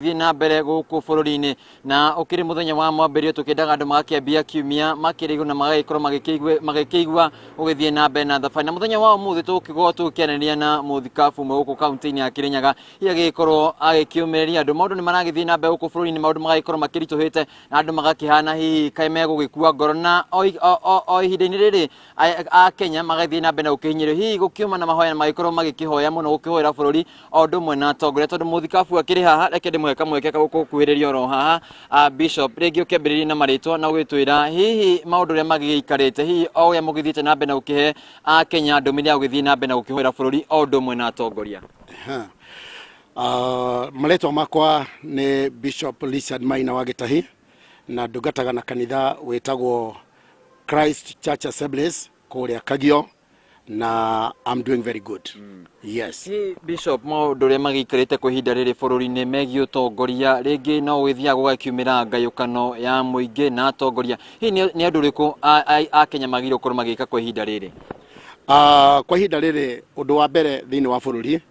na mbere guku bururi-ini na ukiri muthenya wa mwambirio tukiendaga andu magakiambia kiumia makirigo na magagikorwo magikigwa ugithie na mbere na thabari na muthenya wa umuthi tukigo tukianania na muthikabu guku kaunti-ini ya Kirinyaga iagikorwo agikiumiria andu maundu ni maragithie na mbere guku bururi-ini maundu magagikorwo makirituhite na andu magakihana hihi Kameme gugikua ngoro na o ihinda-ini riri a Kenya magathie na mbere na gukihinyirio hihi gukiuma na mahoya magikorwo magikihoya muno gukihoera bururi o ndu mwe na atongoria tondu muthikabu akiri haha reke mweke gukuhiriria oro haha Bishop regi ukembiriria na maritwa na gwitwira hihi maundu ria magiikarite hihi o ya mugithiite na mbere na gukihe a Kenya ndumiri ya gugithie na mbere na gukihoera bururi o ndu mwe na atongoria. Maritwa makwa ni Bishop Richard Maina wa Gitahi na ndungataga na kanitha wetagwo Christ Church Assemblies kuria Kagio na I'm doing very good. Yes. Hey, Bishop maundu ria magiikarite kwa ihinda riri bururi-ini megie utongoria ringi no gwithia gugakiumira ngayukano ya muingi na atongoria hihi ni andu riku a Kenya magire ukorwo magika kwa ihinda riri? Kwa ihinda riri undu wa mbere thiini wa bururi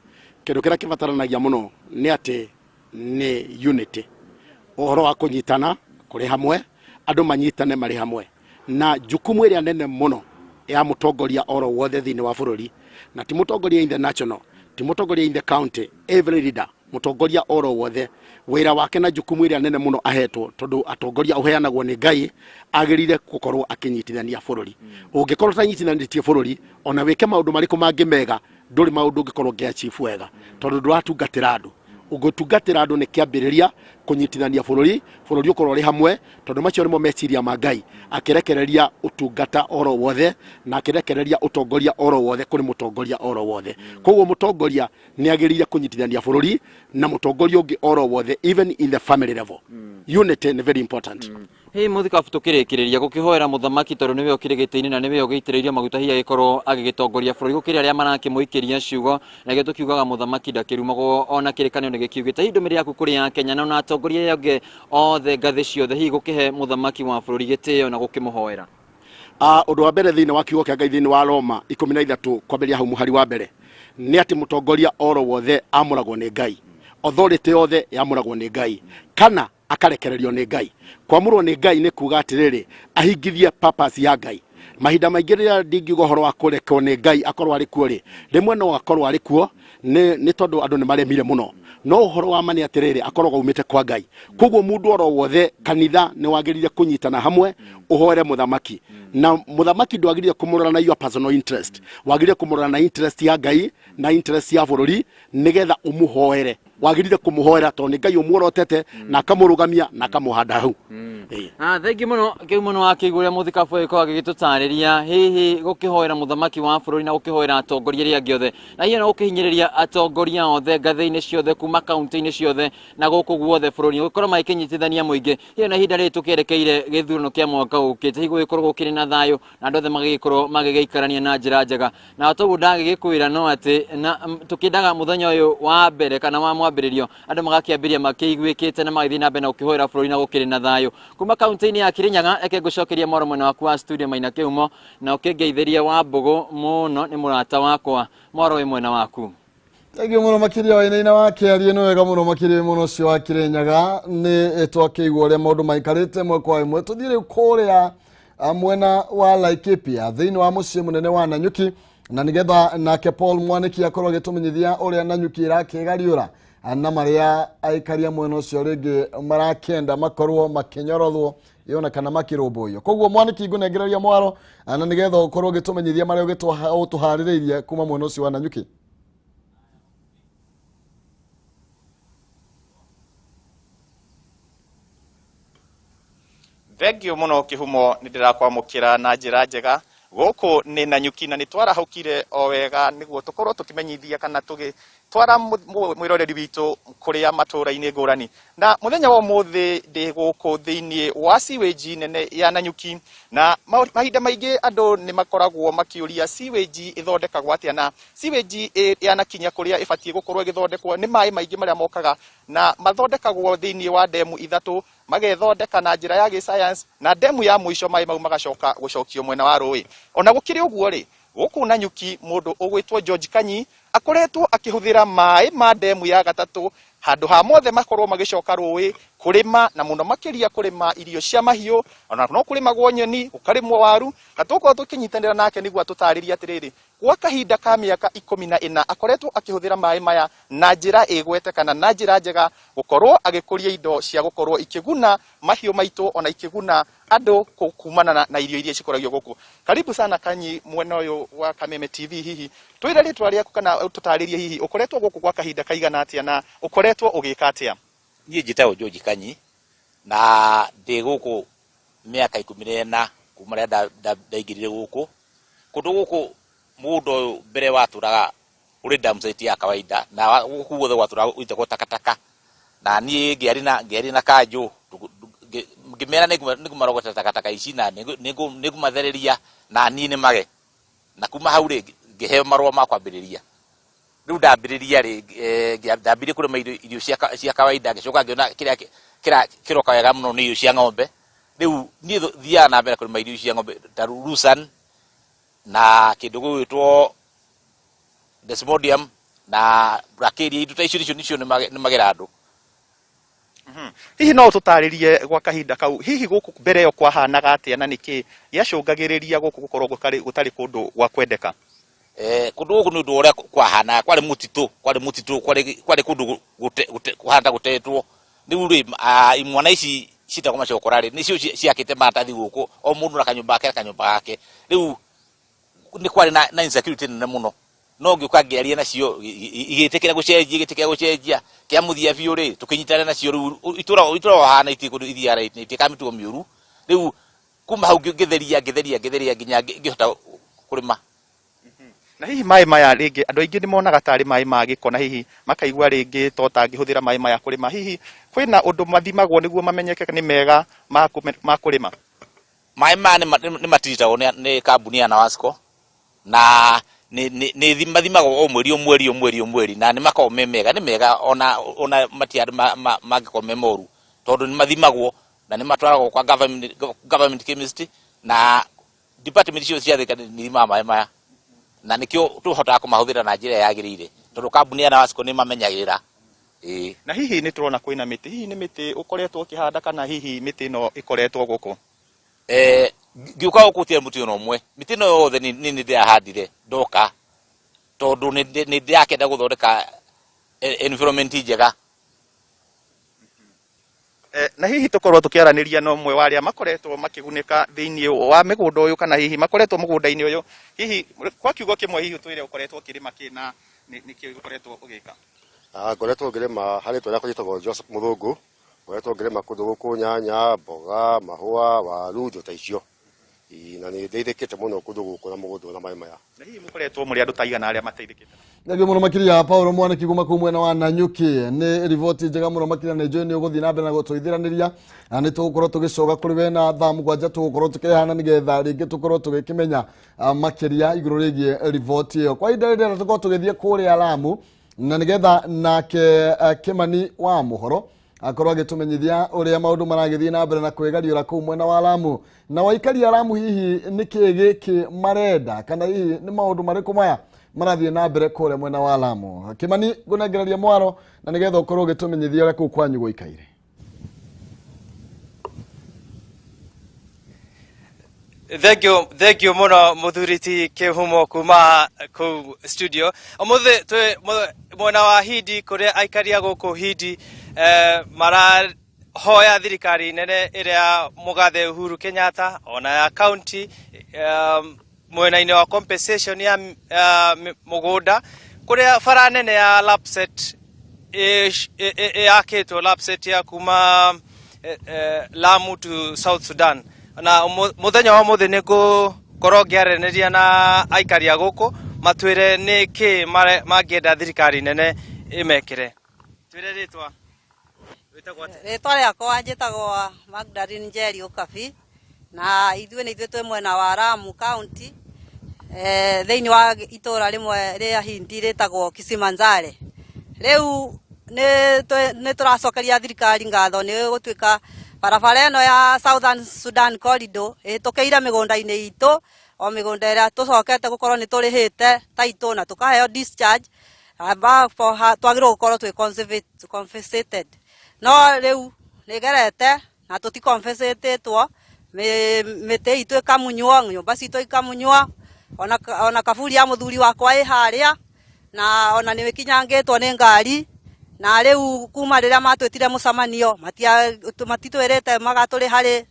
kindu kiria kibataranagia muno ni ati ni unity, uhoro wa kunyitana kuri hamwe, andu manyitane mari hamwe na jukumu iria nene muno ya mutongoria oro wothe thiini wa bururi na ti mutongoria in the national, ti mutongoria in the county, every leader mutongoria oro wothe wira wake na jukumu iria nene muno ahetwo tondu atongoria uheanagwo ni Ngai agirire gukorwo akinyitithania bururi. Ungikorwo tanyitithanitie bururi ona wike maundu mariku mangi mega nduri maundu ungikorwo ngiachieve wega tondu nduratungatira andu ugutungatira andu ni kiambiriria kunyitithania bururi ukorwo ri hamwe tondu macio nimo meciria ma Ngai akirekereria utungata oro wothe na akirekereria utongoria oro wothe kuri mutongoria oro wothe. Koguo mutongoria ni agirire kunyitithania bururi na mutongoria ungi oro wothe even in the family level. Unity is very important. Hey muthikabu tukirikiriria gukihoera muthamaki tondu niwe ukirigite-ini na niwe ugiitiriria maguta hiya gikorwo agigitongoria bururi gukiri aria marakimuikiria ciugo na gito kiugaga muthamaki ndakirumagwo ona kirikanio ni gikiugite hihi ndumiri yaku kuri ya Kenya na atongoria yange othe ngathi ciothe hihi gukihe muthamaki wa bururi gitio na gukimuhoera. Undu wa mbere thiini wa kiugo kia Ngai thiini wa Roma 13 kwambiria hau muhari wa mbere ni ati mutongoria oro wothe amuragwo ni Ngai, authority yothe yamuragwo ni Ngai kana akarekererio ni Ngai. Kwamurwo ni Ngai ni kuga atiriri ahingithie purpose ya Ngai. Mahinda maingi riria ndingiuga uhoro wa kurekwo ni Ngai akorwo ari kuo ri rimwe no akorwo ari kuo ni tondu andu ni maremire muno no uhoro wa mani atiriri akorwo umite kwa Ngai. Koguo mundu oro wothe kanitha ni wagirire kunyitana hamwe uhoere muthamaki na muthamaki ndwagirire kumurora na your personal interest, wagirire kumurora na interest ya Ngai na interest ya bururi nigetha umuhoere, wagirire kumuhoera tondu Ngai umurotete na akamurugamia na akamuhanda hau. Thengi muno kiu muno akiguria muthikabu iko agigitutariria hihi gukihoera muthamaki wa bururi na gukihoera atongoria ria giothe na hihi no gukihinyiriria atongoria othe ngathi-ini ciothe kuma kaunti-ini ciothe na guku guothe bururi gukorwo magikinyitithania muingi hihi na hinda ri tukierekeire githurano kia mwaka ukite hihi gukorwo gukiri na thayo na andu othe magigikorwo magigaikarania na njira njega na toguo ndagigikwira no ati na tukiendaga muthenya uyu wa mbere kana wa mwambiririo andu magakiambiria makiiguikite na magithii na mbere na gukihoera bururi na gukiri na thayo kuma kaunti-ini ya Kirinyaga. Eke gucokeria moro mwena waku wa studio Maina Kiumo na ukingeithiria wa mbugu muno ni murata wakwa moro wi mwena waku. Thangi muno makiria waina wake ari no wega muno makiria muno cio wa Kirinyaga ni twakigwo ria maundu maikarite mwe kwa imwe tuthire kuria mwena wa Laikipia thiini wa mucii munene wa Nanyuki na nigetha nake Paul Mwaniki akorwo gitumenyithia uria Nanyuki irakigariura na maria aikaria mwena ucio ringi marakenda makorwo makinyorothwo yona kana makirumbuyo. Koguo Mwaniki ngunengereria mwaro na nigetha ukorwo gitumenyithia maria utuhaririirie kuma mwena ucio wa Nanyuki. Thengio muno kihumo nindirakwamukira na njira njega guku ni Nanyuki na nitwarahukire o wega niguo tukorwo tukimenyithia kana twara mwiroreri witu kuria Matuura-Ini ngurani na muthenya wa muthi ndi guku thiini wa sewage nene ya Nanyuki na mahinda maingi andu ni makoragwo makiuria sewage ithondekagwo atia na sewage yanakinya kuria ibatie gukorwo igithondekwo ni mai maingi maria mokaga na mathondekagwo thiini wa demu ithatu magethondeka na njira ya science na demu ya muico mai mau magacoka gucokio mwena wa rui. Ona gukiri uguo ri guku Nanyuki mundu ugwitwo George Kanyi akoretwo akihuthira mai ma demu ya gatatu handu ha mothe makorwo magicoka ruwi kurima na muno makiria kurima irio cia mahiu ona no kurimagwo nyeni ukarimwo waru gatuko tukinyitanira nake niguo tutariria atiriri gwa kahinda ka miaka 14 akoretwo akihuthira mai maya na njira igwete kana na njira njega gukorwo agikuria indo cia gukorwo ikiguna mahiu maitu ona ikiguna andu kumana na irio iria cikoragio guku. Karibu sana Kanyi mwena uyu wa Kameme TV. Hihi twira ritwa riaku kana tutaririe hihi ukoretwo guku gwa kahinda kaigana atia na ukoretwo ugika atia? Niĩ njĩtagwo George Kanyi na ndĩ gũkũ mĩaka 14 kuma rĩrĩa ndaingĩrire gũkũ. Kũndũ gũkũ mũgũnda ũyũ mbere watũraga ũrĩ dam site ya kawaida na gũkũ guothe watũraga ũitagwo takataka na niĩ ngĩarĩ na kanjũ ngĩmera nĩngũmarogota takataka ici na nĩngũmathereria na niĩ nĩmage na kuma hau rĩ ngĩheo marũa ma kwambĩrĩria. Riu ndambĩrĩria rĩ ndambirie kũrĩma irio cia kawaida ngĩcoka ngĩona kĩrĩa kĩroka wega mũno nĩ irio cia ng'ombe. Riu niĩ thiaga na mbere kũrĩma irio cia ng'ombe ta Rusan na kĩndũ gĩgwĩtwo Desmodium na Bracharia indo ta icio nicio nĩmagera andũ. Hihi no tutaririe gwa kahinda kau hihi guku mbere yo kwahanaga atia na niki yacungagiriria guku gukorwo gutari kundu gwa kwendeka? Kundu guku ni undu uria kwahana kwari mutitu kwari kundu kuhanda gutetwo. Riu ri imwana ici citagwo macokora ri nicio ciakite matathi guku o mundu na kanyumba gake. Riu ni kwari na insecurity nene muno no ngiuka ngiaria nacio igitikira gucenjia kia muthia biu ri tukinyitana nacio riu itura hana itiku ithiara itikamituo miuru. Riu kuma hau ngitheria nginya ngihota kurima. Na hihi mai maya ringi andu aingi ni monaga tari mai ma giko na hihi makaigua ringi tota ngihuthira mai maya kurima. Hihi kwina undu mathimagwo niguo mamenyeke ni mega ma kurima? Mai ma ni matiritagwo ni kambuni ya Nawasco na ni thimathimagwo o mweri na ni makao mega ni mega ona matiari mangiko memoru tondu ni mathimagwo na ni matwaragwo kwa government chemist na department cio cia thirikari ni mai maya na nikio tuhotaga kumahuthira na njira yagirire tondu kambuni ya Nawasco ni mamenyagirira. Na hihi ni turona kwina miti hihi ni miti ukoretwo ukihanda kana hihi miti no ikoretwo guku? Ngiuka guku tie muti no mwe miti no yothe ni ndiahandire ndoka tondu ni ndiakenda guthondeka environment njega. Na hihi tukorwo tukiaraniria no mwe waria makoretwo makigunika thiini wa migunda uyu kana hihi makoretwo mugunda-ini uyu hihi kwa kiugo kimwe hihi twire ukoretwo kirima kina niki ukoretwo ugika? Ngoretwo ngirima hari twa kwitagwo Joseph Muthungu, ngoretwo ngirima kundu guku nyanya, mboga, mahua, waru, indo ta icio. Na ni ndeithikite muno kundu guku na mugunda na mai maya. Na hihi mukoretwo muri andu taigana aria mateithikite? Ngage muno makiria Paulo Mwaniki kuma ku mwena wa Nanyuki ni rivoti njega muno makiria ni join uguthi na mbere na gutwithiraniria na ni tugukorwo tugicoka kuri we na thamu gwanja tugukorwo tukihana nigetha ringi tukorwo tugikimenya makiria iguru rigie rivoti iyo kwa ihinda rĩrĩa tukorwo tugithie kuria Lamu na nigetha nake Kimani wa muhoro akorwo agitumenyithia uria maundu maragithie na mbere na kwegariura kuu mwena wa Lamu na waikari ya Lamu hihi niki giki marenda kana hihi ni maundu mariku maya marathie na mbere kule mwena wa Lamu. Kimani gunageraria mwaro na nigetha ukorwo gitumenyithia uria kuu kwanyu guikaire. Thank you muno muthuriti Kihumo kuma ku studio. Omuthe twe mwena wa Hindi kuria aikaria guku Hindi mara hoya thirikari nene iria mugathe Uhuru Kenyatta ona ya county mwena-ini wa compensation ya mugunda kuria fara nene ya lapset yakitwo lapset ya kuma Lamu to South Sudan na muthenya wa muthe ni gukorwo ngiareneria na aikaria guku matwire ni ki mangienda thirikari nene imekire. Twire ritwa riakwa njitagwo Magdalene Njeri Ukabi na ithuĩ twi mwena wa Lamu county thiini wa itura rimwe ria Hindi ritagwo Kisimanjare. Riu ni turacokeria thirikari ngatho ni gutwika barabara ino ya Southern Sudan corridor itukeire migunda-ini itu o migunda ira tucokete gukorwo ni turihite title na tukaheo discharge aba twagirwo gukorwo twi compensated no riu nigerete na tuti compensatetwo mite itu ikamunywa nyumba citu ikamunywa ona kaburi ya muthuri wakwa i haria na ona ni wikinyangitwo ni ngari na riu kuma riria matwitire mucamanio matitwirete magaturi hari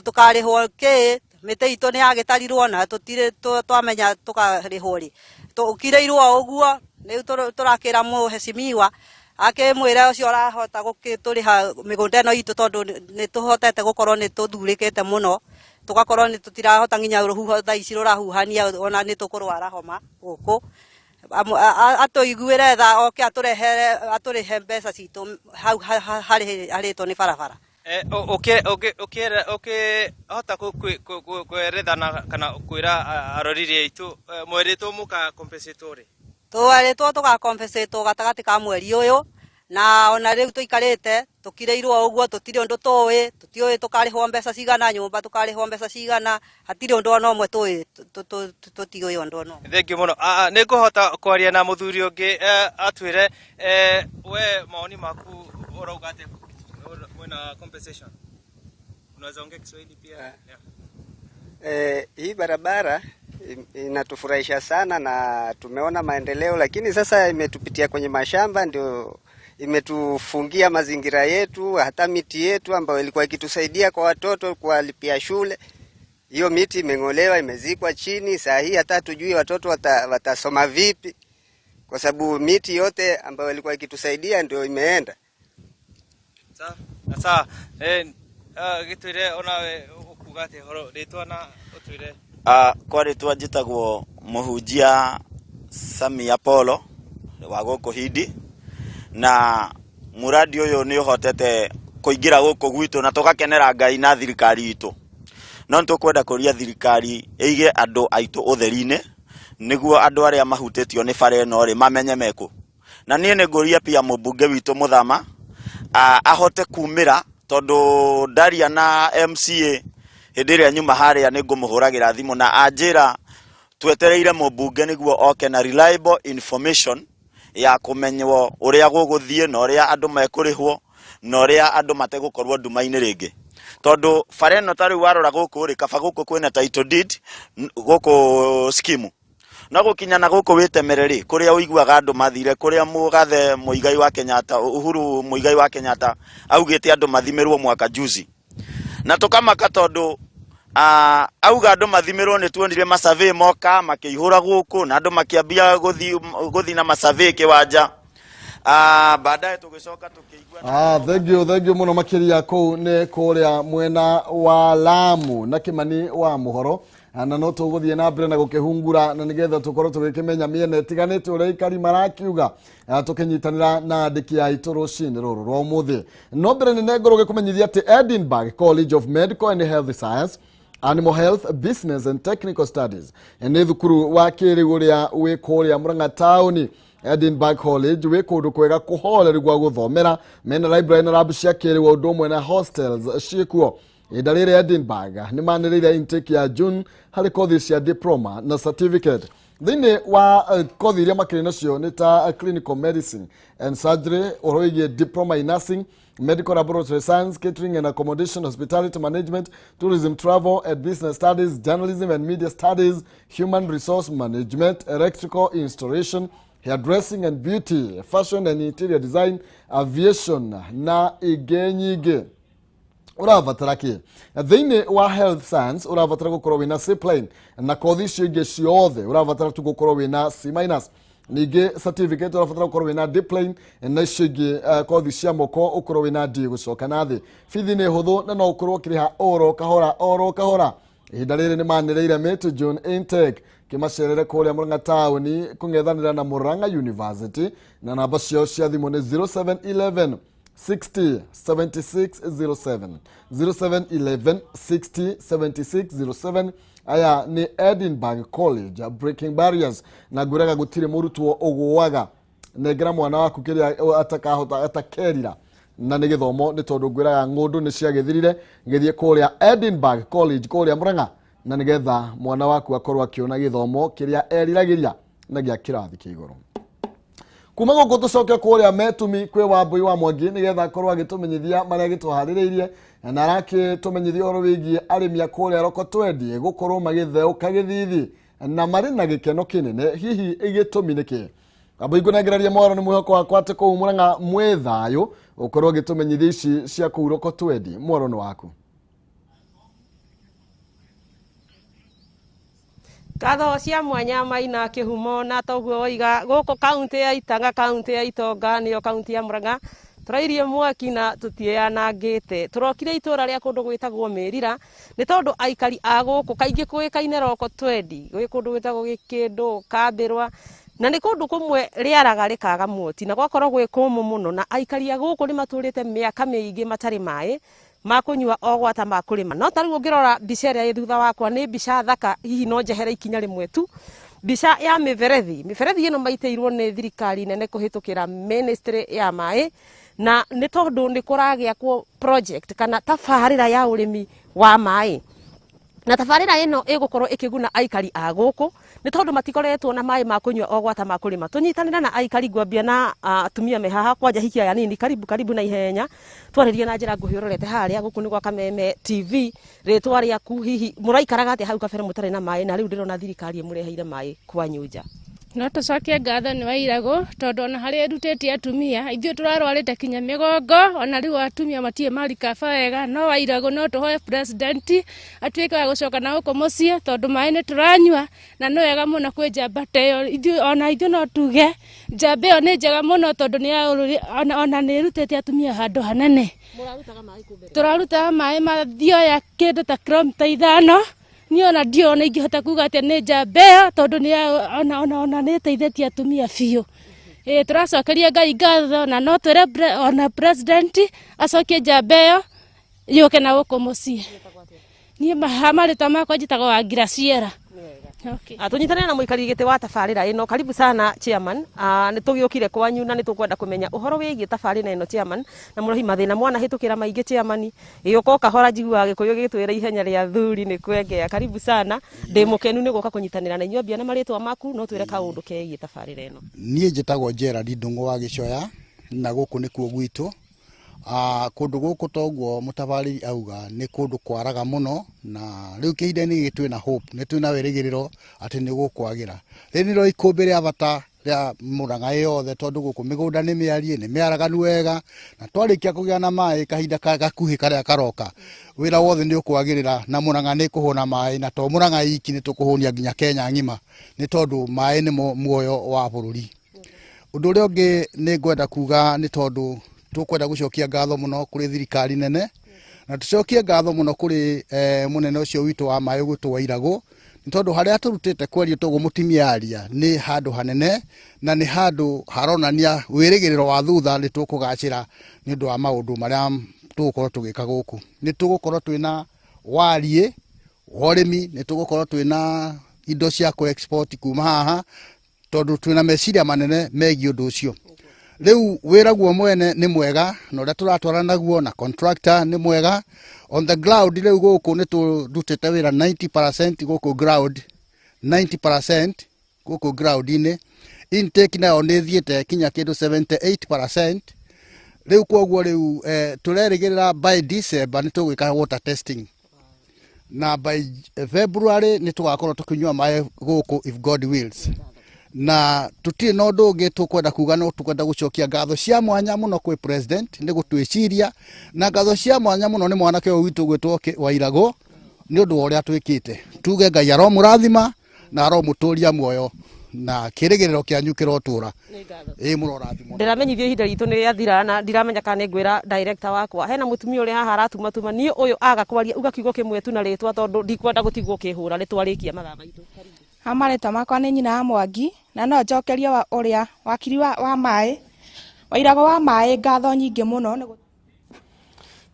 tukarihwo ki mite itu ni agitarirwo na tutire twamenya tukarihwo ri tukireirwo uguo ni turakira muheshimiwa akimwira ucio arahota gukituriha migunda no itu tondu ni tuhotete gukorwo ni tuthurikite muno tugakorwo ni tutirahota nginya ruhuho tha ici rurahuhania ona ni tukurwara homa guku atuiguire tha oke aturihe mbeca citu hari to ni barabara hota kwerethana kana kwira arorire itu mweritwo muka compensatory twaritwo tuga compensate gatagati ka mweri uyu na ona riu tuikarite tukireirwo uguo tutire undu tutioi tukarihwo mbeca cigana nyumba tukarihwo mbeca cigana hatire undu ona umwe tutioi undu ona. Thank you muno. Nikuhota kwaria na muthuri ungi atwire we maoni maku urauga ati mwena compensation unaweza ongea Kiswahili pia? Hii barabara inatufurahisha sana na tumeona maendeleo, lakini sasa imetupitia kwenye mashamba, ndio imetufungia mazingira yetu, hata miti yetu ambayo ilikuwa ikitusaidia kwa watoto kuwalipia shule. Hiyo miti imeng'olewa, imezikwa chini. Saa hii hata tujui watoto watasoma vipi, kwa sababu miti yote ambayo ilikuwa ikitusaidia ndio imeenda. Sasa gitwire onawe ukugate horo ritwa na utwire kwa ritwa njitagwo muhunjia Sami Apollo wa guku Hindi, na muradi uyu ni uhotete kuingira guku gwitu na tugakenera Ngai na thirikari itu. No tukwenda kuria thirikari ige andu aitu utheri-ini niguo andu aria mahutetio ni bare no ri mamenye meku. Na nie ni nguria pia mubunge witu Muthama ahote kumira, tondu ndaria na MCA hindi ria nyuma haria ni ngumuhuragira thimu na anjira twetereire mubunge niguo oke na reliable information ya kumenywo uria guguthie na uria andu mekurihwo na uria andu mategukorwo nduma-ini ringi. Tondu bare no tari warora guku ri kaba guku kwina title deed guku scheme na gukinya na guku witemereri kuria uiguaga andu mathire kuria mugathe Muigai wa Kenyatta Uhuru Muigai wa Kenyatta augite andu mathimirwo mwaka juzi, na tukamaka tondu auga andu mathimirwo ni tuonire masurvey moka makihura guku na andu makiambia guthi na masurvey kiwanja. Baadaye tugicoka tukiigua thank you muno makiria ko ne kuria mwena wa Lamu na Kimani wa Muhoro na no tuguthie na mbere na gukihungura na nigetha tukorwo tugikimenya miene tiganite uria ikari marakiuga tukinyitanira na andiki ya ituru cini ruru rwa umuthi. No mbere ni ngoro gikumenyithia ati Edinburgh College of Medical and Health Science, Animal Health, Business and Technical Studies ni thukuru wa kirigu ria wi kuria Murang'a tauni. Edinburgh College we kundu kwega kuhole rigwa guthomera mena library na lab cia kiri wa undu mwe na hostels ciekuo. Idarire Edinburgh ni maniriria intake ya June hari kothi cia diploma na certificate. Thini wa kothi iria makiri nacio ni ta clinical medicine and surgery, oroigie diploma in nursing, medical laboratory science, catering and accommodation, hospitality management, tourism, travel and business studies, journalism and media studies, human resource management, electrical installation, hairdressing and beauty, fashion and interior design, aviation na igenyige. Uravatara ki thini wa health science uravatara gukorwo wina C+ na kothi ciige ciothe uravatara tu gukorwo wina C-. Nige certificate uravatara gukorwo wina D+ na ciige kothi cia moko ukorwo wina D gucoka nathi. Fithi ni huthu na no ukorwo kiriha oro kahora. Ihinda riri ni manireire May June intake kimacerere kuria Murang'a tauni kungethanira na Murang'a University na namba cio cia thimu ni 0711 60 7607 0711 60 7607. Aya ni Edinburgh College Breaking Barriers na guraga gutire murutwo uguaga negera mwana waku kiria atakahota atakerira na ni githomo ni tondu gwiraga ngundu ni cia githirire ngithie kuria Edinburgh College kuria Murang'a na nigetha mwana waku akorwo akiona githomo kiria eriragiria na gia kirathi kia iguru. kuma guku tucoke kuria metumi kwe Wambui wa Mwangi nigetha korwa gitumenyithia maria gituharireirie na araki tumenyithia oro wigie arimi akuria roko twendie gukorwo magitheuka githithi na mari na gikeno kinene hihi igitumi niki Abaigu nageraria mwaro ni mwihoko wakwa ati kuu Murang'a mwethayo ukorwo gitumenyithia ici cia kuu roko twendi mwaro ni waku. Katho cia mwanya maina kihumo na toguo oiga guko kaunti ya Itanga kaunti ya Itonga niyo kaunti ya Murang'a turairie mwaki na tutianangite turokire itura ria kundu gwitagwo Mirira ni tondu aikari a guku kaingi kuikaine roko twendi gwi kundu gwitagwo Gikindu Kambirwa na ni kundu kumwe riaraga rikaga mwoti na gwakorwo gwi kumu muno na aikari a guku ni maturite miaka miingi matari mai makunywa ogwata makulima no tari ungirora mbica ria thutha wakwa ni mbica thaka hihi no njehere ikinya rimwe tu mbica ya miberethi ino maiteirwo ni thirikari nene kuhitukira ministry ya mai na ni tondu ni kuragia kwa project kana tafarira ya urimi wa mai na tafarira ino igukorwo ikiguna aikari a guku ni tondu matikoretwo na mai makunywa ogwata makulima tunyitanira na aikari gwambia na atumia mehaha kwanja hikia ya nini karibu na ihenya twaririe na njira nguhiororete haria guku ni gwa Kameme TV ritwa riaku hihi muraikaraga ati hau kabere mutare na mai na riu ndirona thirikari mureheire mai kwanyu nja no tucoke ngatho ni wairago tondu ona hari rutete atumia ithuĩ turarwarite kinya migongo ona riu atumia matie marikaba wega no wairago no tuhoe president atuike wa gucoka na guko mucie tondu mai ni turanyua na no wega muno kwi njamba teyo ithuĩ no tuge njamba ĩyo ni njega muno tondu ni ona ni rutete atumia handu hanene turarutaga mai mathioya kindu ta kilomita 5 ni ona dio ona ingihota kuga ati ni njamba tondu ni ona ni teitheti atumia biu turacokeria Ngai ngatho na no twire ona president acokie njamba ĩyo yuke na guku mucie ni mahamarita makwa njitagwo wa Graciela. Okay. Tunyitane na muikari gite wa tafarira ino karibu sana chairman ni tugiukire kwanyu na ni tukwenda kumenya uhoro wigie tafarira ino chairman na murohi mathina mwana hitukira maingi chairman iyuko kahora njigua gikuyu gitwira ihenya ria thuri ni kwengea karibu sana ndi mukenu ni guka kunyitanira na inyuambia na maritwa maku no twire kaundu kegie tafarira ino nie njitagwo Gerald Ndungu wa Gicoya na guku ni kuo gwitu kundu guku toguo mutabariri auga ni kundu kwaraga muno na riu kihinde ni gitwe na hope ni twina werigiriro ati ni gukwagira ni ro ikumbi ria bata ria Murang'a yothe tondu guku migunda ni miarie ni miaraganu wega na twarikia kugia na mai kahinda gakuhi karia karoka wira wothe ni ukwagirira na Murang'a ni kuhuna mai na to Murang'a iki ni tukuhunia nginya Kenya ngima ni tondu mai ni muoyo wa bururi undu ria ungi ni ngwenda kuga ni tondu tukwenda gucokia ngatho muno kuri thirikari nene na tucokie ngatho muno kuri munene ucio witu wa mai gutwa Irago ni tondu haria turutite kwerio togo mutimiaria ni handu hanene na ni handu haronania wirigiriro wa thutha ni tukugacira ni ndu wa maundu maria tugukorwo tugika guku ni tugukorwo twina warie urimi ni tugukorwo twina indo cia ku export kuma haha tondu twina meciria manene megi undu ucio riu wiraguo mwene ni mwega no ria turatwara naguo na contractor ni mwega on the ground riu guku ni turutite wira 90% guku ground 90% guku ground ini intake nayo ni thiete kinya kindu 78% riu koguo riu turerigirira by December ni tugwika water testing na by February ni tugakorwo tukinywa mai guku if God wills na tutie no ndungi tukwenda kuga no tukwenda gucokia ngatho cia mwanya muno kwi president ni gutwiciria na ngatho cia mwanya muno ni mwanake o witu gwitwo wa Irago ni undu uria twikite tuge Ngai aro murathima na aro muturia muoyo na kirigiriro kianyu kirotura murorathimo ndiramenyithio ihinda ritu ni riathira na ndiramenya kana ngwira director wakwa hena mutumia uri haha aratuma ni uyu aga kwaria uga kiugo kimwe tu na ritwa tondu ndikwenda gutigwo kihura ritwarikia mathaa maitu amareta makwa ni nyina wa Mwangi na no njokerie wa uria wakiri wa mai wa Irago wa mai ngatho nyingi muno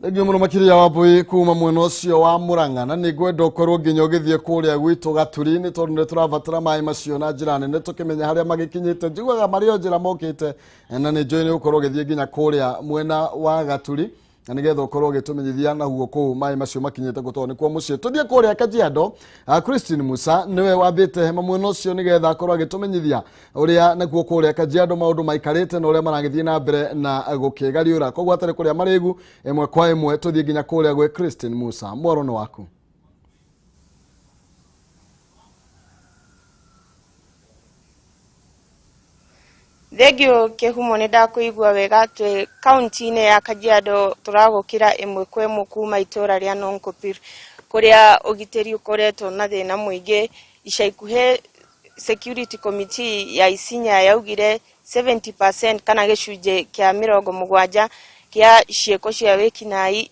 Nĩguo mũno makĩria Wambui kuma mwena ũcio wa Murang'a na nĩ ngwenda ũkorwo nginya ũgĩthiĩ kũrĩa gwitũ Gaturi nĩ tondũ nĩ tũrabatara maĩ macio na njĩra nene tũkĩmenya harĩa magĩkinyĩte njiguaga marĩ o njĩra mokĩte na nĩ njũĩ nĩ ũkorwo ũgĩthiĩ nginya kũrĩa mwena wa Gaturi na nigetha ukorwo gitumenyithia na huo ku mai macio makinyete guto ni kwa mucie tuthie kuria Kajiado. Christine Musa niwe wambite hema mwena ucio nigetha akorwo agitumenyithia uria nakuo kuria Kajiado maundu maikarite na uria maragithie na mbere na gukigariura kogwo atari kuria marigu emwe kwa emwe tuthie nginya kuria gwe Christine Musa mwaro ni waku. Thegio Kehumo ni ndakuigua wega twe county-ini ya Kajiado turagukira imwe kwa imwe kuma itora ria Nonkopir kuria ugiteri ukoretwo na thina muingi. Ica ikuhe security committee ya Isinya yaugire 70% kana gicunje kia 70 kia cieko cia wikinai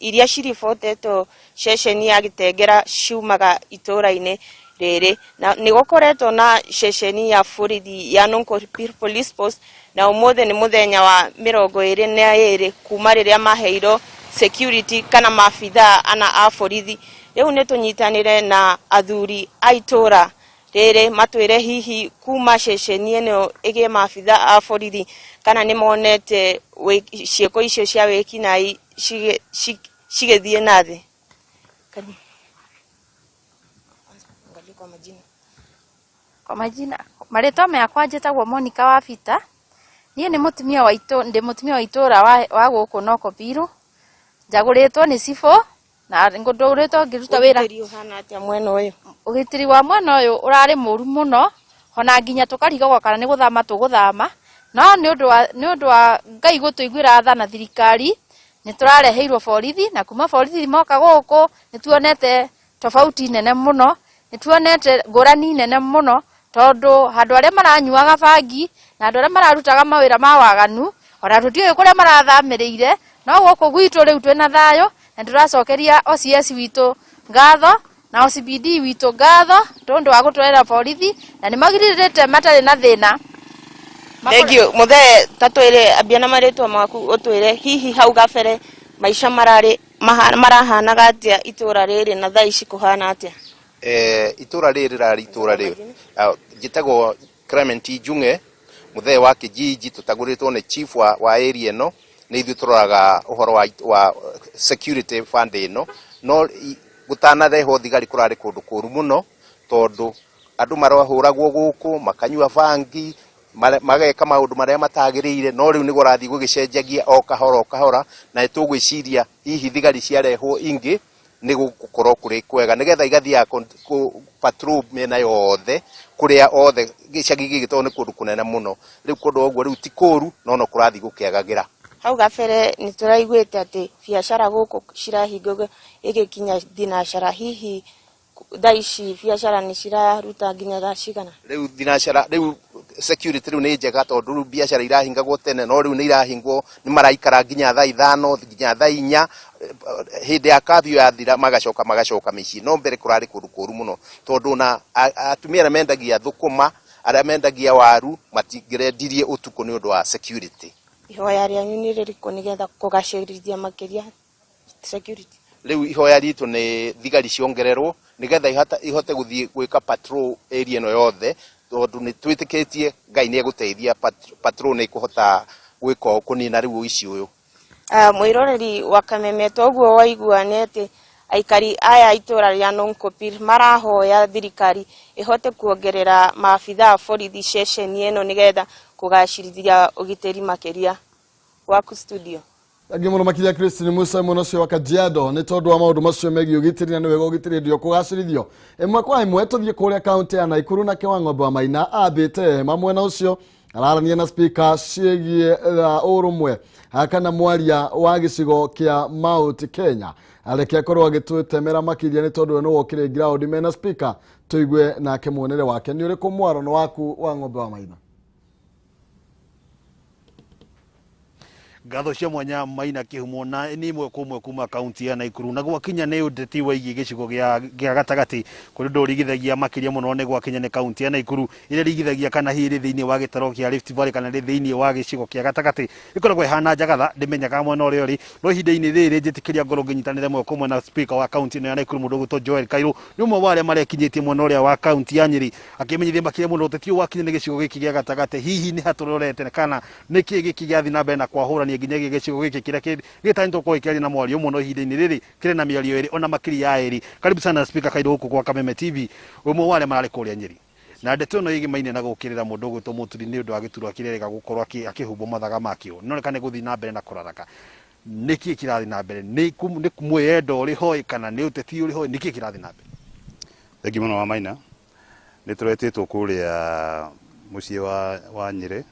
iria ciribotetwo ceceni ya Gitengera ciumaga itora-ini rere na nigukoretwo na ceceni ya borithi ya Nonkopir police post na umothe ni muthenya wa 22 kuma riria maheiro security kana mafitha ana a borithi. Riu ni tunyitanire na athuri a itora rere matwire hihi kuma ceceni eno igie mafitha a borithi kana ni monete cieko icio cia wikinai cigithie nathi. Kwa majina maretwa yakwa njitagwo Monica wa Vita. Nie ni mutumia wa itora wa guku Nonkopir. Njaguritwo ni Sifo na nguduritwo ngiruta wira. Ugitiri wa mwena uyu urari muru muno ona nginya tukarigagwo kana ni guthama tuguthama no ni undu wa Ngai gutuiguira tha na thirikari ni turareheirwo borithi na kuma borithi moka guku ni tuonete tofauti nene muno ni tuonete ngurani nene muno tondu handu aria maranyuaga bangi na andu aria mararutaga mawira ma waganu ona tutiuĩ kuria marathamĩrĩire no guku gwitu riu twina thayo na turacokeria OCS witu ngatho na OCPD witu ngatho tondu wa gutwera borithi na nimagiririte matari na thina. Thegio muthe tatwire abiana maretwa maku utwire hihi hau gabere maisha marahanaga atia itura riri na thaa ici kuhana atia? Itura riri rari itura riri njitagwo Clement Junge muthe wa kijiji tutaguritwo ni chief wa area no ni ithu turoraga uhoro wa security fund ino no gutana reho thigari kurari kundu kuru muno tondu andu marahuragwo guku makanyua bangi mageka maundu maria matagirire no riu ni gurathi gugicenjagia o kahora na tugwiciria hihi thigari ciarehwo ingi ni gukorwo kuri kwega nigetha igathia ku patrol mena yothe kuria othe gicagi gigitwo ni kundu kunene muno riu kundu ogwo riu ti kuru no kurathi gukiagagira. Hau gabere ni turaiguite ati biashara guku cirahingo igikinya thinacara hihi daishi biashara ni ciraruta nginya thaa cigana? Riu thinacara riu security riu ni njega tondu riu biashara irahingagwo tene no riu ni irahingwo ni maraikara nginya thaa 5 nginya thaa 4 hindi ya kafyu yathira magacoka micii no mbere kurari kundu kuru muno tondu na atumia aria mendagia thukuma aria mendagia waru matingirendirie utuku ni undu wa security. Ihoya rianyu ni ririku nigetha kugacirithia makiria security? Riu ihoya ritu ni thigari ciongererwo nigetha ihote guthie gwika patrol area no yothe tondu ni twitikitie Ngai ni eguteithia patrol ni kuhota gwika kunina riu ici uyu. Mwiroreri wa Kameme toguo waigua ni ati aikari aya itora ria Nonkopir marahoya thirikari ihote kuongerera maafitha borithi ceceni eno nigetha kugacirithia ugiteri makiria. Waku studio Agi muno makiria Christine Musa muno cio wa Kajiado ni tondu wa maundu macio megi ugitiri na ni wega ugitiririo kugacirithio emwe kwa emwe tuthie kuria county ya Naikuru na Kiwang'ombe wa Maina abite mamwena ucio ararania na speaker ciegi urumwe kana mwaria wa gicigo kia Mount Kenya areke akorwo agitwetemera makiria ni tondu no wokire ground mena speaker tuigwe na kemuonere wake ni uriku mwaro no waku wa Ng'ombe wa Maina. Ngatho cia mwanya Maina Kihumo na ni imwe kumwe kuma kaunti ya Naikuru na gwakinya ni udeti wa igi gicigo gia gatagati kuri ndorigithagia makiria muno ne gwakinya ni kaunti ya Naikuru ire rigithagia kana hiri thiini wa gitaro kia Rift Valley kana thiini wa gicigo kia gatagati ikoragwo ihana njagatha ndimenyaga mwana uri uri no hinda-ini riri njitikiria ngoro nginyitanire mwe kumwe na speaker wa kaunti ya Naikuru mundu gutwo Joel Kairo ni umwe wa aria marekinyitie mwana uri wa kaunti ya Nyeri akimenyithia makiria muno uteti wakinya ni gicigo giki gia gatagati hihi ni haturorete kana niki giki gia thina mbere na kwahurania nginya gĩcigo gĩkĩ kĩrĩa gĩtanyĩtwo kwa kĩarĩ na mwario mũno ihinda-inĩ rĩrĩ kĩrĩ na mĩario ĩrĩ ona makĩria ya ĩrĩ. Karibu sana Speaker Kaido gũkũ kwa Kameme TV, ũmwe wa arĩa mararĩ kũrĩa Nyeri. Na ndeto ĩno ĩgĩmaine na gũkĩrĩra mũndũ ũgwĩtwo Mũturi nĩ ũndũ wa gĩturwa kĩrĩa gĩga gũkorwo akĩhumbwo mathaga makĩo. Nĩoneka nĩ gũthiĩ na mbere na kũraraka. Nĩkĩ kĩrathiĩ na mbere? Nĩ mwĩyendo ũrĩ ho kana nĩ ũteti ũrĩ ho? Nĩkĩ kĩrathiĩ na mbere? Thengi mũno wa Maina. Nĩ tũretĩtwo kũrĩa mũciĩ wa Nyeri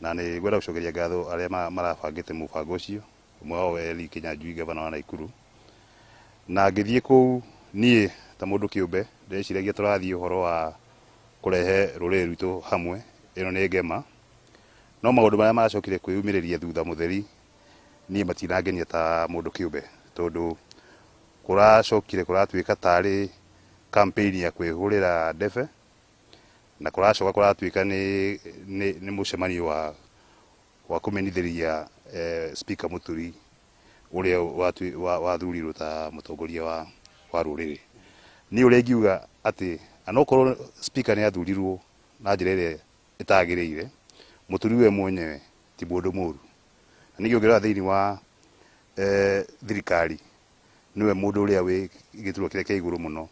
na nĩ ngwenda gũcokeria ngatho arĩa marabangĩte mũbango ũcio, ũmwe wao Eli Kĩnyanjui gavana wa Naikuru. Na ngĩthiĩ kũu niĩ ta mũndũ kĩũmbe ndĩreciiragia tũrathiĩ ũhoro wa kũrehe rũrĩrĩ rwitũ hamwe, ĩno nĩ ngema, no maũndũ marĩa maracokire kwĩyumĩrĩria thutha mũtheri niĩ matinangenia ta mũndũ kĩũmbe, tondũ kũracokire kũratuĩka tarĩ campaign ya kwĩhũrĩra ndebe na kũracoka kũratuĩka nĩ mũcemanio wa kũmenithĩria Speaker Mũturi ũrĩa wathurirwo ta mũtongoria wa rũrĩrĩ. Niĩ ũrĩa ingiuga atĩ anokorwo Speaker nĩ athurirwo na njĩra ĩrĩa ĩtagĩrĩire, Mũturi we mwenyewe ti mũndũ mũru. Na ningĩ ũngĩrora thĩinĩ wa thirikari niwe mũndũ ũrĩa wĩ gĩturwa kĩrĩa kĩa igũrũ mũno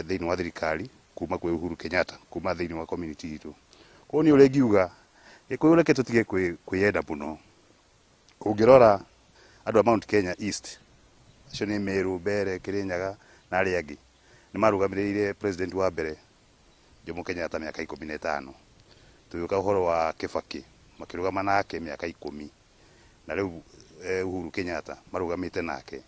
thĩinĩ wa thirikari kuma kwĩ Uhuru Kenyatta, kuma thĩinĩ wa community itũ. Koguo niĩ ũrĩa ingiuga Gĩkũyũ reke tũtige kwĩyenda mũno. Ũngĩrora andũ a Mount Kenya East, acio nĩ Meru, Mbere, Kĩrĩnyaga na arĩa angĩ nĩ marũgamĩrĩire president wa mbere Jomo Kenyatta mĩaka 15. Tũgĩũka ũhoro wa Kibaki makĩrũgama nake mĩaka 10 na rĩu Uhuru Kenyatta marũgamĩte nake.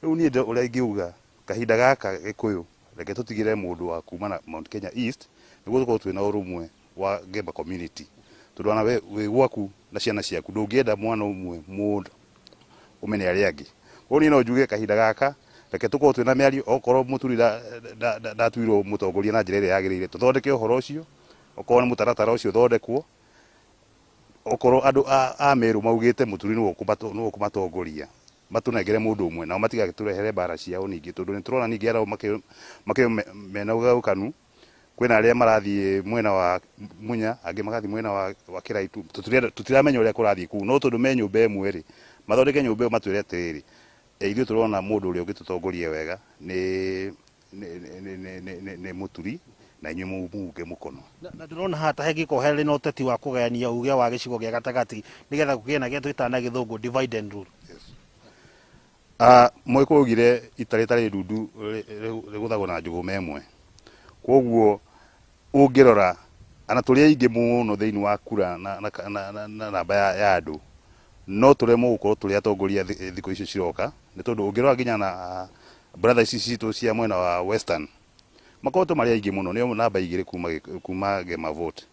Rĩu niĩ ũrĩa ingiuga kahinda gaka Gĩkũyũ reke tũtigire mũndũ wa kuma na Mount Kenya East nĩguo tũkorwo twĩna ũrũmwe wa Gemba community. Tondũ ona wĩ gwaku na ciana ciaku ndũngĩenda mwana ũmwe mũndũ ũmene arĩa angĩ. Koguo niĩ no njuge kahinda gaka reke tũkorwo twĩna mĩario, okorwo Mũturi ndatuirwo mũtongoria na njĩra ĩrĩa yagĩrĩire tũthondeke ũhoro ũcio, okorwo nĩ mũtaratara ũcio thondekwo, okorwo andũ a Meru maugĩte Mũturi nĩwe ũkũmatongoria matũnengere mũndũ ũmwe nao matigagĩtũrehere mbara ciao ningĩ, tondũ nĩ tũrona ningĩ arao mena ũgayũkanu. Kwĩna arĩa marathiĩ mwena wa Munya, angĩ magathiĩ mwena wa Kĩraitu. Tutiramenya ũrĩa kũrathiĩ kũu, no tondũ me nyũmba ĩmwe rĩ mathondeke nyũmba ĩyo matwĩre atĩrĩrĩ, ithuĩ tũrona mũndũ ũrĩa ũngĩtũtongoria wega nĩ Mũturi na inyuĩ mũge mũkono. Na ndĩrona hata hengĩkorwo harĩ na ũteti wa kũgayania uge wa gĩcigo gĩa gatagatĩ nĩgetha kũgĩe na gĩa twĩtaga na Gĩthũngũ divide and rule. Mwĩkũ ugire ita rĩtarĩ ndundu rĩgũthagwo na njũgũma ĩmwe. Koguo ũngĩrora ana tũrĩa aingĩ mũno thĩinĩ wa kura na namba ya andũ no tũremwo gũkorwo tũrĩ atongoria thikũ icio ciroka, nĩ tondũ ũngĩrora nginya na brothers citũ cia mwena wa Western makoretwo marĩ aingĩ mũno, nĩo namba igĩrĩ kuma Gema vote,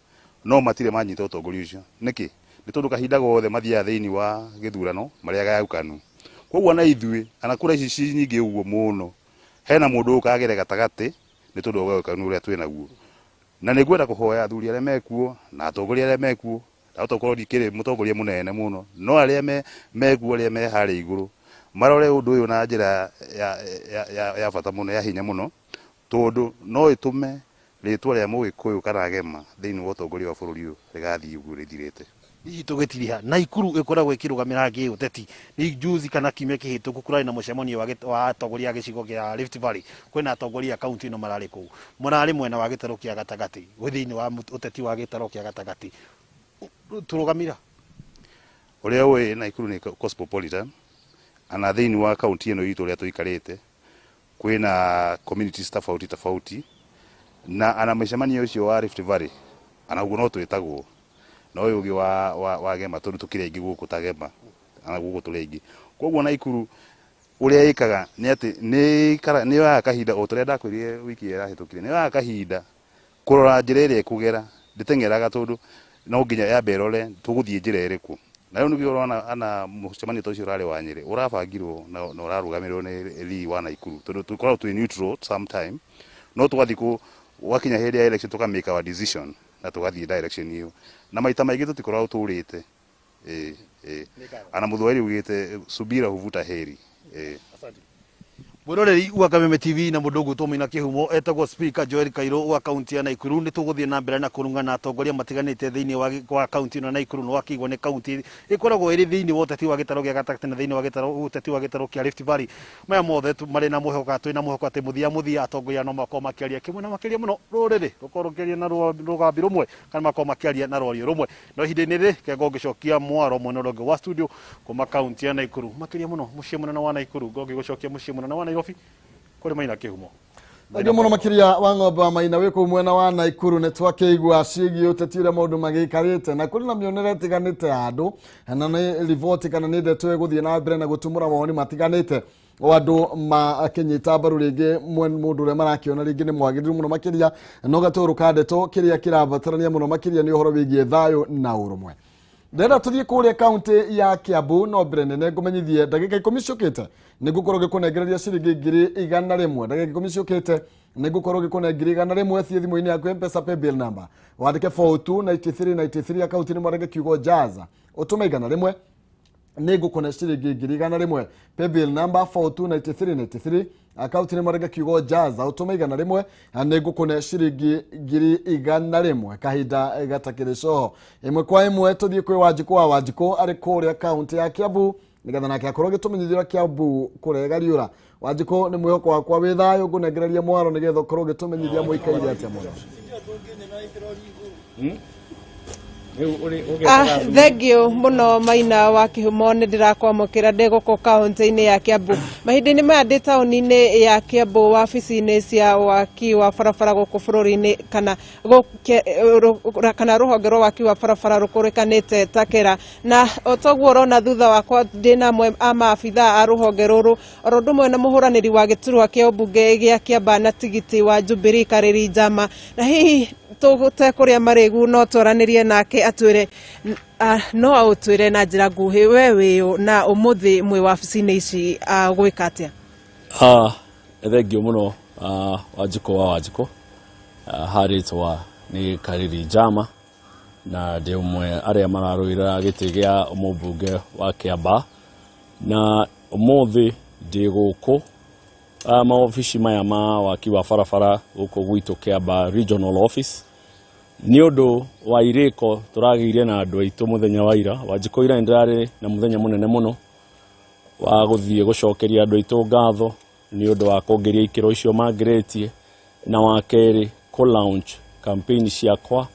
no matirĩ manyita ũtongoria ũcio. Nĩkĩ? Nĩ tondũ kahinda gothe mathiaga thĩinĩ wa gĩthurano marĩa gayũkanu. Koguo na ithuĩ ana kura ici nyingĩ ũguo mũno hena mũndũ ũkagere gatagatĩ nĩ tondũ ũgayũkanu ũrĩa twĩ naguo. Na nĩ ngwenda kũhoya athuri arĩa mekuo na atongoria arĩa mekuo, autokorwo ndikĩrĩ mũtongoria mũnene mũno, no arĩa mekuo arĩa me harĩa igũrũ marore ũndũ ũyũ na njĩra ya bata mũno, ya hinya mũno, tondũ no ĩtũme rĩtwa rĩa Mũgĩkũyũ kana Gema thĩinĩ wa ũtongoria wa bũrũri ũyũ rĩgathiĩ ũguo rĩthirĩte. Hihi tũgĩtiriha Naikuru ĩkoragwo ĩkĩrũgamĩra gĩũteti. Nĩ juzi kana kiumia kĩhĩtũku kũrarĩ na mũcemanio wa atongoria a gĩcigo kĩa Rift Valley, kwĩna atongoria a kaunti ĩno mararĩ kũu, mũrarĩ mwena wa gĩtarũ kĩa gatagatĩ, thĩinĩ wa ũteti wa gĩtarũ kĩa gatagatĩ tũrũgamĩra ũrĩa ũĩ Naikuru nĩ cosmopolitan, ana thĩinĩ wa kaunti ĩno itũ ũrĩa tũikarĩte kwĩna communities tofauti na ana mũcemanio ũcio wa Rift Valley ana uguo no twĩtagwo na ũyũ ũngĩ wa Gema, tondũ tũkĩrĩ aingĩ gũkũ ta Gema ana gũkũ tũrĩ aingĩ. Koguo Naikuru ũrĩa ĩkaga nĩ atĩ nĩ yoyaga kahinda, o tũrĩa ndakwĩrire wiki ĩrahĩtũkire, nĩ yoyaga kahinda kũrora njĩra ĩrĩa ĩkũgera, ndĩteng'eraga tondũ no nginya yambe ĩrore tũgũthiĩ njĩra ĩrĩkũ. Na rĩu nĩguo ũrona ana mũcemanio ta ũcio ũrarĩ wa Nyeri ũrabangirwo na ũrarũgamĩrĩrwo nĩ Lee wa Naikuru, tondũ tũkoragwo twĩ neutral sometime, no tũgathiĩ gwakinya hĩndĩ ya election tũka-make our decision na tũgathiĩ direction hiyo, na maita maingĩ tũtikoragwo tũrĩte. Ana Mũthwaĩri ugĩte subira huvuta heri. Mwiroreri wa Kameme TV na mundu tumina kihumo etagwo Speaker Joel Kairo wa kaunti ya Naikuru ni tuguthie na mbere na kurungana atongoria matiganite thiini wa kaunti no Naikuru no wakigwo ni kaunti ikoragwo iri thiini wa uteti wa gitaro gia gatakati na thiini wa gitaro uteti wa gitaro kia Rift Valley maya mothe mari na muhoka twina muhoka ati muthia atongoria no makoma makiaria kimwe na makiria muno ruriri rukorwo kiaria na rugambi rumwe kana makoma makiaria na rwario rumwe no hindini ri kengo ngicokia mwaro mwena ronge wa studio kuma kaunti ya Naikuru makiria muno mucii munene wa Naikuru ngongi gucokia mucii munene wa Nairobi kuri Maina kihumo ndio muno makiria wa ng'ombe wa Maina wiko mwena wa Naikuru ne twakeigwa cigi utetire maundu magikarite na kuri na mionere tiganite andu na ni rivoti kana ni ndeto guthie na mbere na gutumura mawoni matiganite o andu makinyita mbaru ringi mundu ure marakiona ringi ni mwagiriru muno makiria no gaturuka ndeto kiria kirabatarania muno makiria ni uhoro wigie thayo na urumwe ndenda tuthie kuria kaunti ya Kiambu no mbere nene ngumenyithie ndagika 10 ciukite nigukorwo gikunengereria ciringi 100 ndagika 10 ciukite nigukorwo gikunengereria 100 thie thimu-ini yaku M-Pesa paybill number wandike 429393 akaunti ni mwarenge kiugo jaza utume 100 nigukone ciringi 100 paybill number 429393 akaunti ni mwarenge kiugo jaza utume 100 nigukone ciringi 100 kahinda gatakirico imwe kwa imwe tuthie kwi Wanjiko ari kuria kaunti ya Kiambu nigetha nake akorwo gitumenyithira Kiambu kurega riura Wanjiko ni mwihoko wakwa wi thayo ngunengereria mwaro nigetha ukorwo gitumenyithia muikaire atia muno Thengio muno Maina wa kihumo ni ndirakwamukira ndiguko kaunti-ini ya Kiambu mahindi ni maya ndi tauni-ini ya Kiambu wabici-ini cia waki wa barabara guku bururi-ini kana ruhonge rwa waki wa barabara rukurikanite takira na otoguo urona thutha wakwa ndina amwe a maabitha a ruhonge ruru oro ndumwe na muhuraniri wa giturwa kia ubunge gia Kiamba na tigiti wa Jubilee Kariri Njama na hihi tugute kuria marigu no twaranirie nake atwire no autwire na njira nguhi wewe na umuthi mwe wabici-ini ici gwika atia thengio muno Wanjiko haritwa ni Kariri Njama na ndi umwe aria mararuira giti gia umubunge wa Kiamba na umuthi ndi guku maofici maya ma waki wa barabara guku gwitu Kiamba regional office ni undu wa iriko turagiire na andu aitu muthenya wa ira Wanjiko ira ndirari na muthenya munene muno wa guthie gucokeria andu aitu ngatho ni undu wa kuongeria ikiro icio mangeretie na wa keri ku launch campaign ciakwa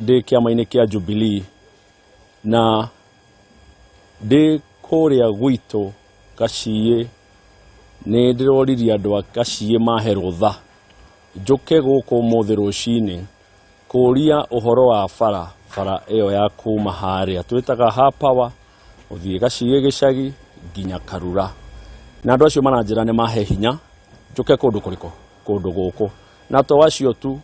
ndi kiama-ini kia Jubilee na ndi kuria gwitu Gaciĩ ni ndiroririe andu a Gaciĩ mahe rutha njuke guku muthi rucini kuria uhoro wa bara iyo ya kuma haria twitaga hapawa uthie Gaciĩ gicagi nginya Karura na andu acio maranjira ni mahe hinya njuke kundu kuriko kundu guku na to acio tu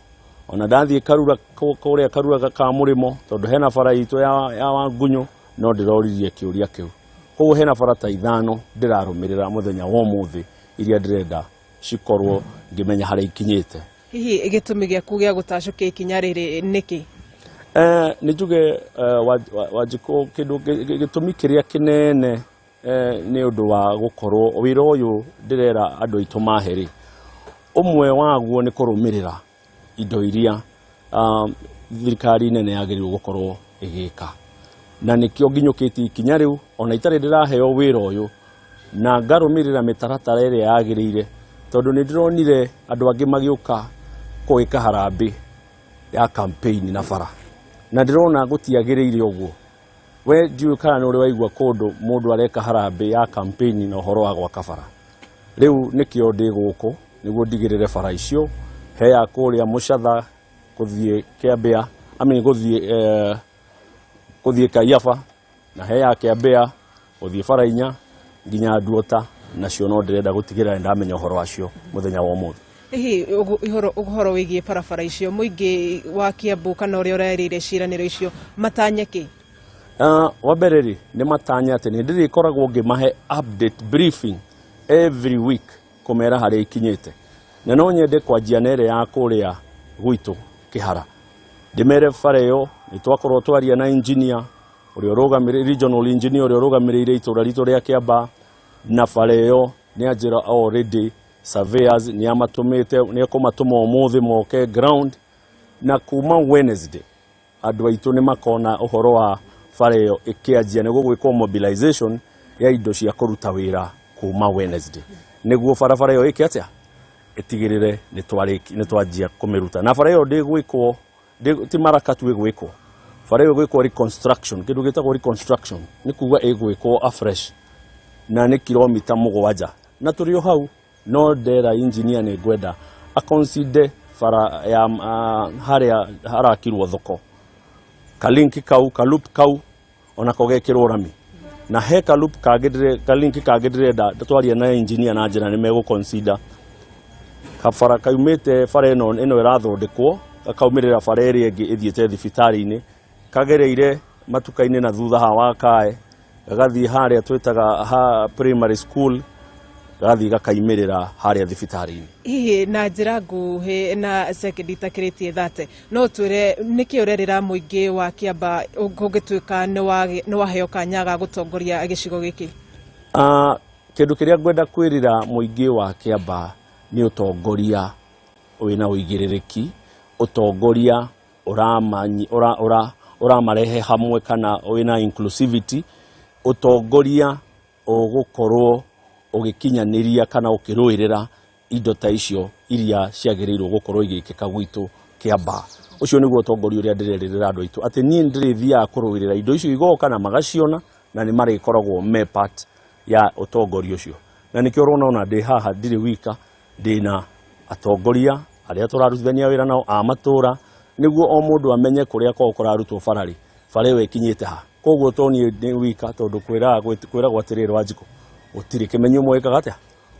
ona ndathie Karura kuria Karura ka murimo tondu hena bara itu ya Wangunyu no ndiroririe kiuria kiu koguo hena bara ta 5 ndirarumirira muthenya wa muthi iria ndirenda cikorwo ngimenya haria ikinyite hihi gitumi giaku gia gutacukia ikinya riri niki ni njuge Wanjiko kindu gitumi kiria kinene ni undu wa gukorwo wira uyu ndirera andu aitu maheri umwe waguo ni kurumirira indo iria thirikari nene yagirirwo gukorwo igika na nikio nginyukiti ikinya riu ona itari ndiraheo wira uyu na ngarumirira mitaratara iria yagirire tondu ni ndironire andu angi magiuka kuika harambi ya campaign na bara na ndirona gutiagirire uguo we ndiu kana ni uri waigua kundu mundu areka harambi ya campaign na uhoro wa gwaka bara riu nikio ndi guku niguo ndigirire bara icio he ya kuria Mucatha kuthie Kiambia kuthie Kaiaba na he ya Kiambia kuthie bara inya nginya Nduota nacio no ndirenda gutigirira ndamenya uhoro wacio muthenya wa umuthi hihi uhoro wigie barabara icio muingi wa Kiambu kana uria urerire ciraniro icio matanya ki wa mbere ri ni matanya ati ni ndirikoragwo ngimahe update briefing every week kumera haria ikinyite na no nyende kwanjia nere ya kuria gwitu Kihara ndimere bara iyo ni twakorwo twaria na engineer uria urugamirire regional engineer uria urugamirire itura ritu ria Kiamba na bara iyo ni ajira already surveyors ni amatumite ni kumatuma umuthi moke ground na kuma Wednesday andu aitu ni makona uhoro wa fareo ikianjia niguo gwikwo mobilization ya indo cia kuruta wira kuma Wednesday niguo barabara yo ikiatia itigirire ni twanjia kumiruta na bara yo ndigwikwo ti marakatu igwikwo bara yo igwikwo reconstruction kindu gitagwo reconstruction ni kuga igwikwo afresh na ni kilomita 7 na turio hau no ndera engineer ni gwenda a consider bara ya harakirwo thoko kalinki kau kalup kau ona kogekirwo rami na he kalup kalinki kagedire ndatwaria na engineer na njira ni mego consider kabara kaumite bara ino irathondekwo kakaumirira bara iri ingi ithiete thibitari-ini kagereire matuka-ini na thutha hawa kae gagathii haria twitaga primary school gathi gakaimirira haria thibitari-ini hihi na njira nguhi na second takiritie thate no twire niki urerira muingi wa Kiamba ungituika ni waheo kanya ga gutongoria gicigo giki kindu kiria ngwenda kwirira muingi wa Kiamba ni utongoria wina uigiririki utongoria uramarehe hamwe kana wina inclusivity utongoria ugukorwo ugikinyaniria kana ukiruirira indo ta icio iria ciagirirwo gukorwo igikika gwitu Kiamba ucio niguo utongoria uria ndireririra andu aitu ati nie ndirithia kuruirira indo icio igoka na magaciona na ni marikoragwo me part ya utongoria ucio na nikio urona ndi haha ndiri wika ndina atongoria aria turarutithania wira nao a matura niguo o mundu amenye kuria kwa kurarutwo farari fare we kinyite ha koguo toni ndi wika tondu kwira gwatirira Wanjikũ utiri kimenyo mwekaga atia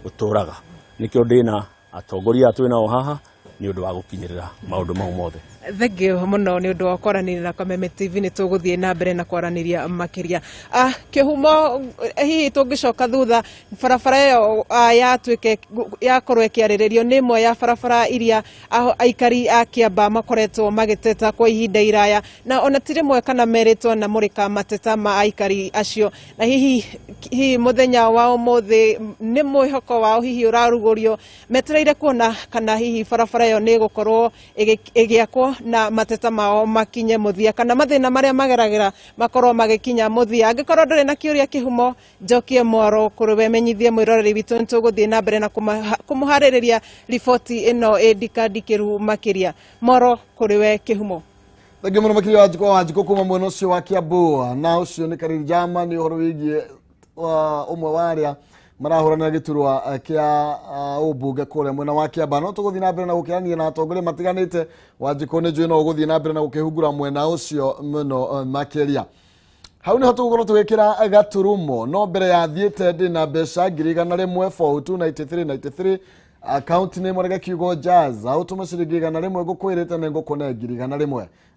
uturaga nikio ndina atongoria atu nao haha ni undu wa gukinyirira maundu mau mothe thengio muno ni undu wa kwaranĩria na Kameme TV ni tuguthie na mbere na kwaraniria makiria kihumo hihi tungicoka thutha barabara yo yatuike yakorwo ikiarĩrĩrio ni imwe ya barabara iria aikari a Kiamba makoretwo magiteta kwa ihinda iraya na ona ti rimwe kana meritwo na murika mateta ma aikari acio na hihi muthenya wa umuthi ni mwihoko wao hihi urarugurio metereire kuona kana hihi barabara yo ni gukorwo igiakwo na mateta mao makinye muthia kana mathina maria mageragira makorwo magikinya muthia angikorwo nduri na kiuria kihumo njokie mwaro kuriwe menyithie mwiroreri witu ntuguthie na mbere na kumuhaririria riboti ino ndikadikiru makiria mwaro kuriwe kihumo thengio muno makiria Wanjikũ kuma mwena ucio wa Kiambu na ucio ni Kariri Jama ni uhoro wigie umwe waria marahurana giturwa kia ubunge kuria mwena wa Kiamba no tuguthii na mbere na gukirania na atongoria matiganite Wanjikũ ni njui no uguthii na mbere na gukihungura mwena ucio muno makiria hau ni tugukorwo tugikira gaturumo no mbere ya thiete ndi na mbeca 100 for 293 account name rega kiugo jazz au tuma ciringi 100 ngukwirite na ngukune 100